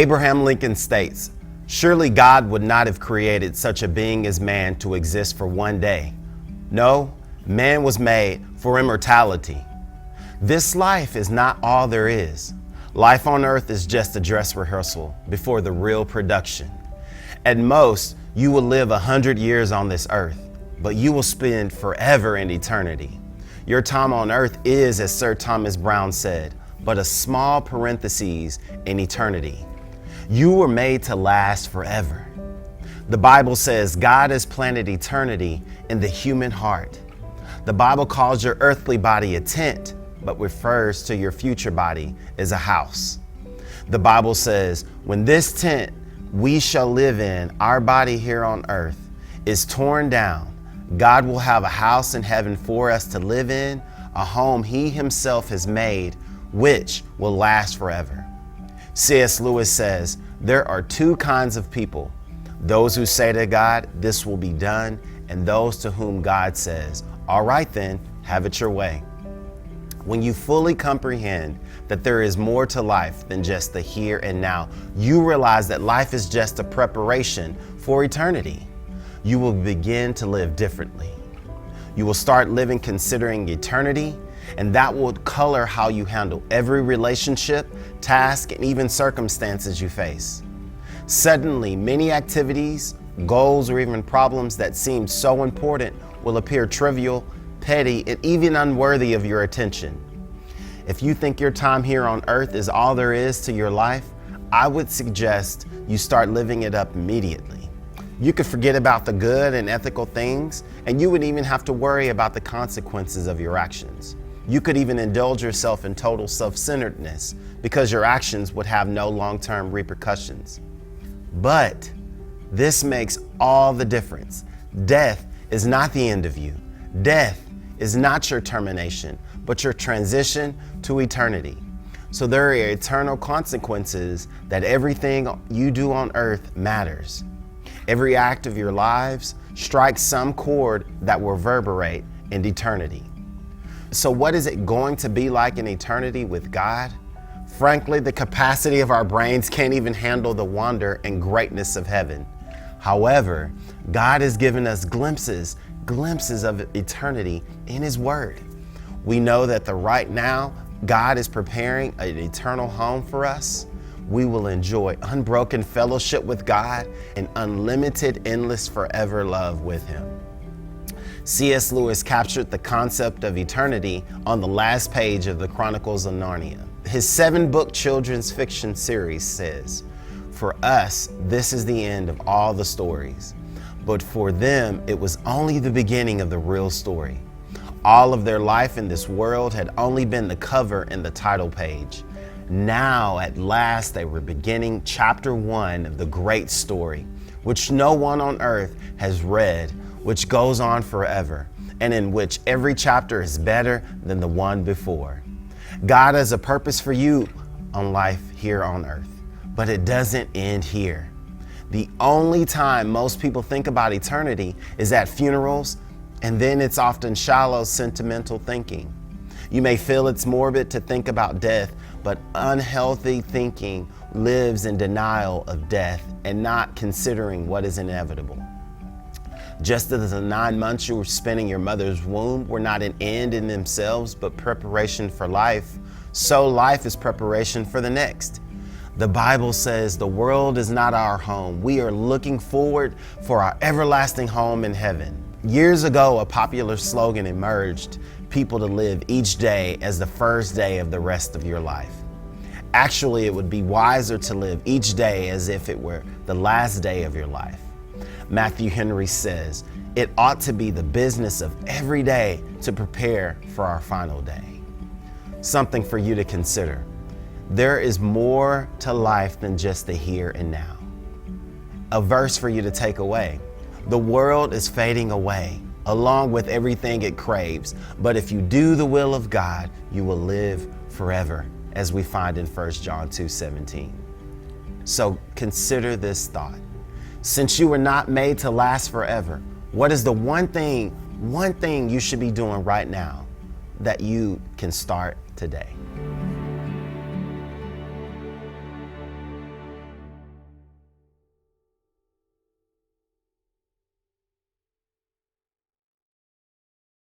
Abraham Lincoln states, "Surely God would not have created such a being as man to exist for one day. No, man was made for immortality." This life is not all there is. Life on earth is just a dress rehearsal before the real production. At most, you will live 100 years on this earth, but you will spend forever in eternity. Your time on earth is, as Sir Thomas Browne said, but a small parenthesis in eternity. You were made to last forever. The Bible says God has planted eternity in the human heart. The Bible calls your earthly body a tent, but refers to your future body as a house. The Bible says, when this tent we shall live in, our body here on earth, is torn down, God will have a house in heaven for us to live in, a home He Himself has made, which will last forever. C.S. Lewis says, there are two kinds of people: those who say to God, "This will be done," and those to whom God says, "All right then, have it your way." When you fully comprehend that there is more to life than just the here and now, you realize that life is just a preparation for eternity. You will begin to live differently. You will start living considering eternity, and that will color how you handle every relationship, task, and even circumstances you face. Suddenly, many activities, goals, or even problems that seemed so important will appear trivial, petty, and even unworthy of your attention. If you think your time here on earth is all there is to your life, I would suggest you start living it up immediately. You could forget about the good and ethical things, and you would even have to worry about the consequences of your actions. You could even indulge yourself in total self-centeredness because your actions would have no long-term repercussions. But this makes all the difference. Death is not the end of you. Death is not your termination, but your transition to eternity. So there are eternal consequences that everything you do on earth matters. Every act of your lives strikes some chord that will reverberate in eternity. So what is it going to be like in eternity with God? Frankly, the capacity of our brains can't even handle the wonder and greatness of heaven. However, God has given us glimpses of eternity in His Word. We know that right now, God is preparing an eternal home for us. We will enjoy unbroken fellowship with God and unlimited, endless, forever love with Him. C.S. Lewis captured the concept of eternity on the last page of the Chronicles of Narnia. His 7-book children's fiction series says, "For us, this is the end of all the stories. But for them, it was only the beginning of the real story. All of their life in this world had only been the cover and the title page. Now, at last, they were beginning chapter 1 of the great story, which no one on earth has read, which goes on forever, and in which every chapter is better than the one before." God has a purpose for you on life here on earth, but it doesn't end here. The only time most people think about eternity is at funerals, and then it's often shallow, sentimental thinking. You may feel it's morbid to think about death, but unhealthy thinking lives in denial of death and not considering what is inevitable. Just as the 9 months you were spent in your mother's womb were not an end in themselves, but preparation for life, so life is preparation for the next. The Bible says the world is not our home. We are looking forward for our everlasting home in heaven. Years ago, a popular slogan emerged: people to live each day as the first day of the rest of your life. Actually, it would be wiser to live each day as if it were the last day of your life. Matthew Henry says, it ought to be the business of every day to prepare for our final day. Something for you to consider. There is more to life than just the here and now. A verse for you to take away. The world is fading away, along with everything it craves. But if you do the will of God, you will live forever, as we find in 1 John 2:17. So consider this thought. Since you were not made to last forever, what is the one thing you should be doing right now that you can start today?